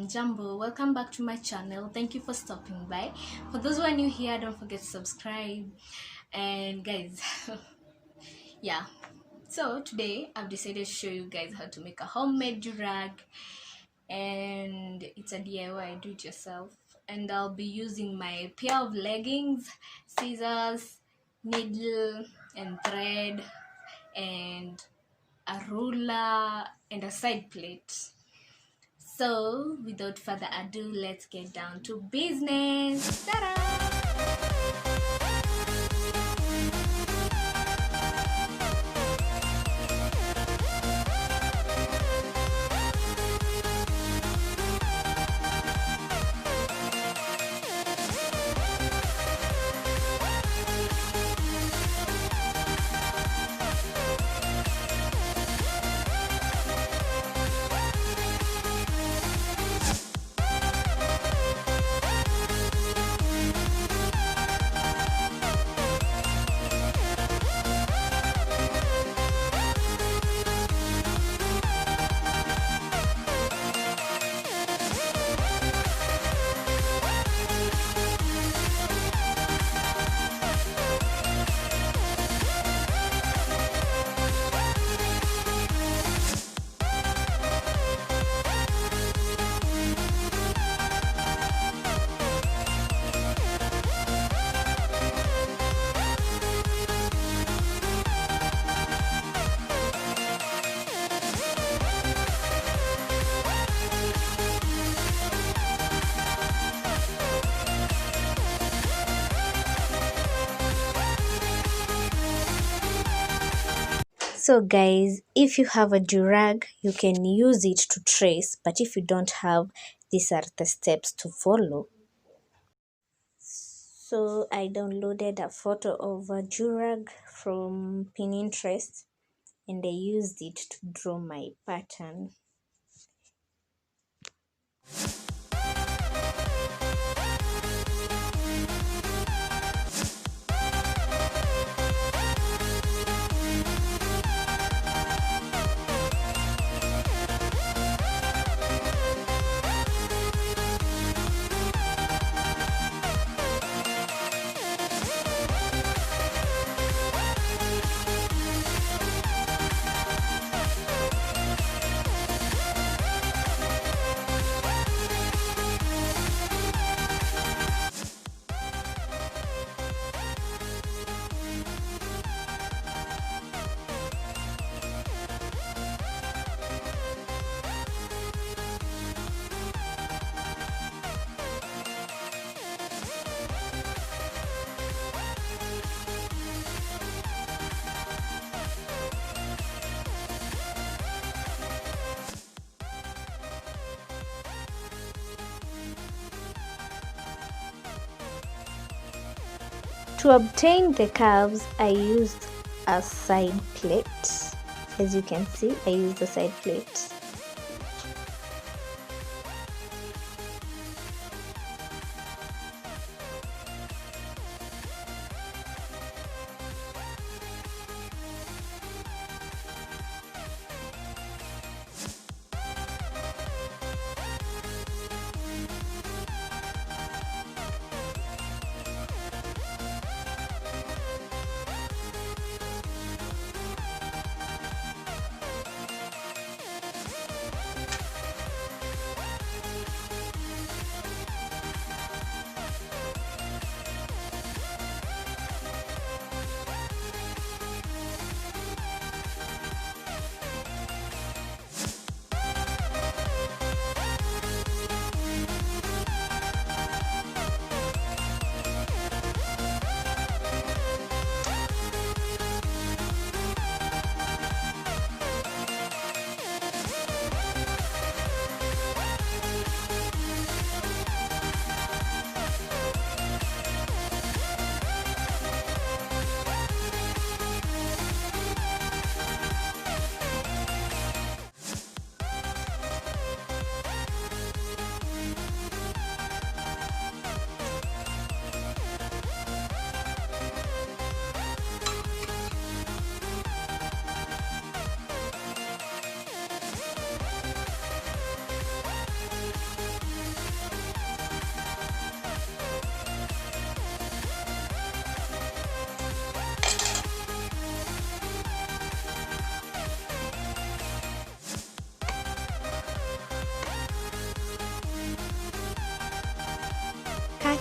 Jambo, welcome back to my channel. Thank you for stopping by. For those who are new here, don't forget to subscribe. And guys, yeah. So today I've decided to show you guys how to make a homemade durag, and it's a DIY, do it yourself. And I'll be using my pair of leggings, scissors, needle and thread, and a ruler and a side plate. So without further ado, let's get down to business. Ta-da! So guys, if you have a durag, you can use it to trace, but if you don't have, these are the steps to follow. So I downloaded a photo of a durag from Pinterest and I used it to draw my pattern. To obtain the curves, I used a side plate. As you can see, I used a side plate.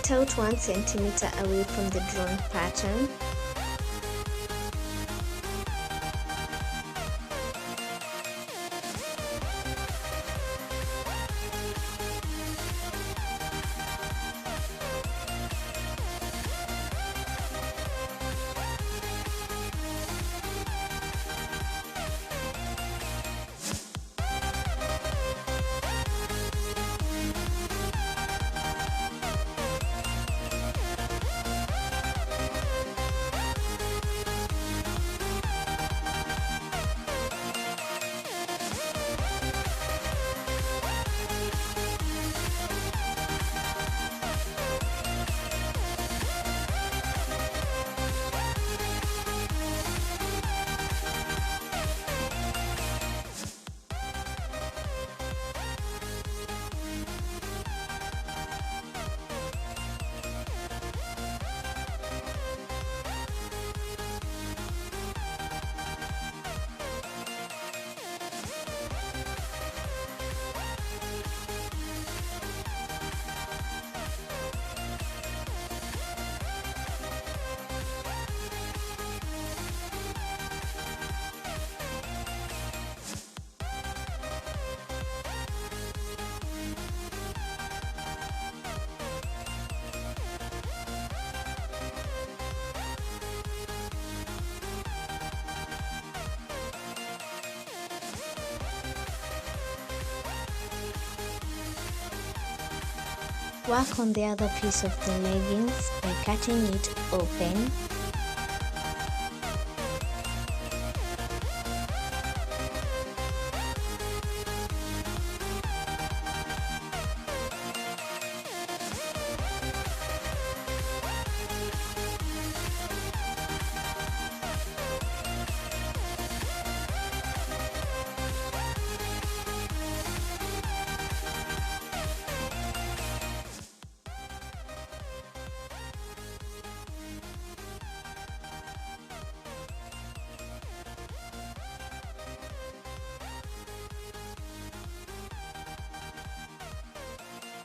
cut out 1 centimeter away from the drawn pattern. Work on the other piece of the leggings by cutting it open.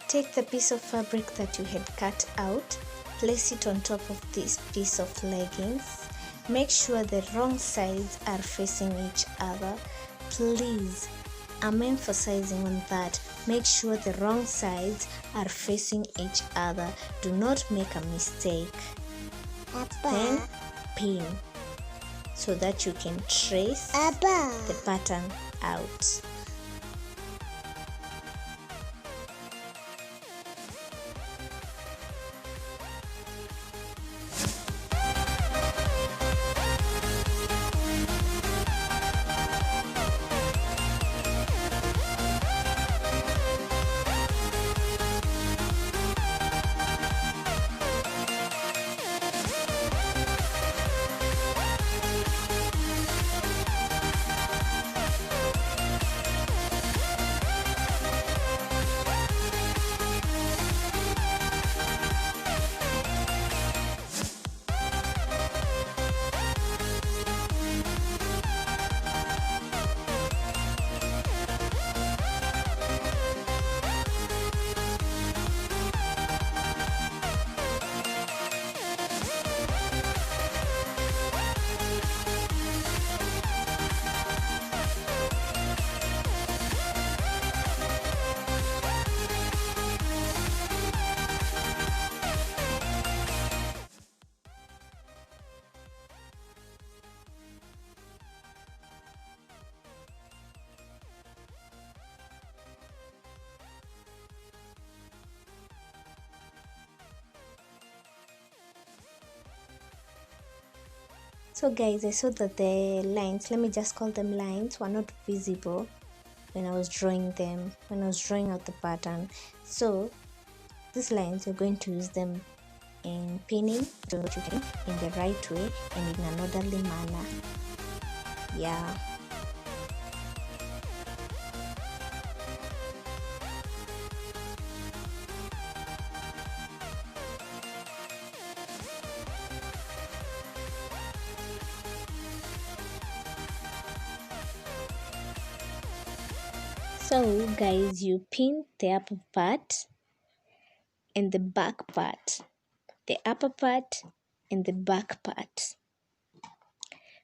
Take the piece of fabric that you had cut out, place it on top of this piece of leggings. Make sure the wrong sides are facing each other. Please, I'm emphasizing on that. Make sure the wrong sides are facing each other. Do not make a mistake. Then pin so that you can trace the pattern out. So guys, I saw that the lines, let me just call them lines, were not visible when I was drawing them, when I was drawing out the pattern. So these lines, you're going to use them in pinning, so that you can in the right way and in an orderly manner. Yeah. So guys, you pin the upper part and the back part, the upper part and the back part.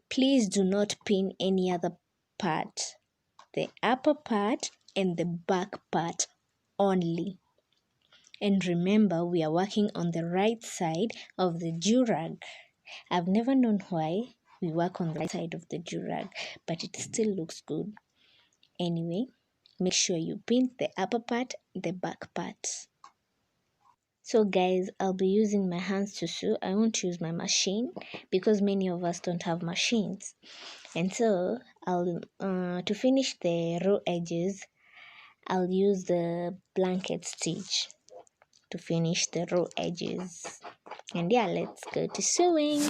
Please do not pin any other part, the upper part and the back part only. And remember, we are working on the right side of the durag. I've never known why we work on the right side of the durag, but it still looks good. Anyway, make sure you pin the upper part, the back part. So guys, I'll be using my hands to sew. I won't use my machine because many of us don't have machines. And so I'll to finish the raw edges, I'll use the blanket stitch to finish the raw edges. And yeah, let's go to sewing.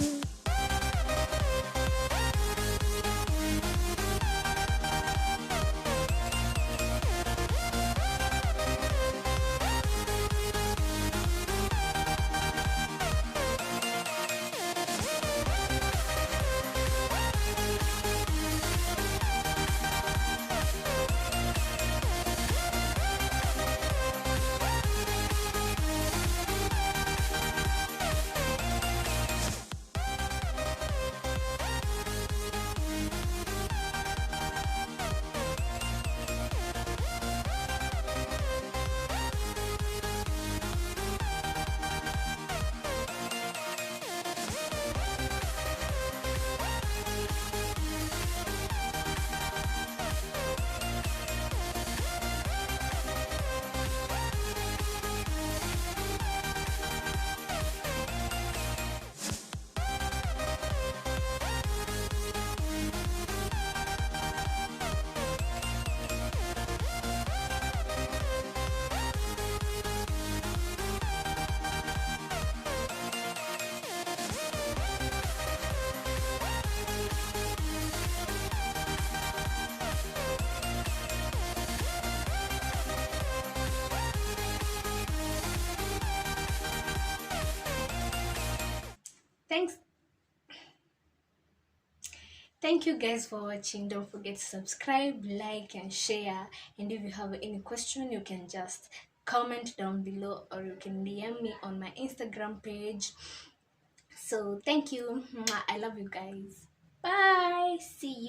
Thanks. Thank you guys for watching. Don't forget to subscribe, like, and share. And if you have any question, you can just comment down below, or you can DM me on my Instagram page. So thank you. I love you guys. Bye. See you.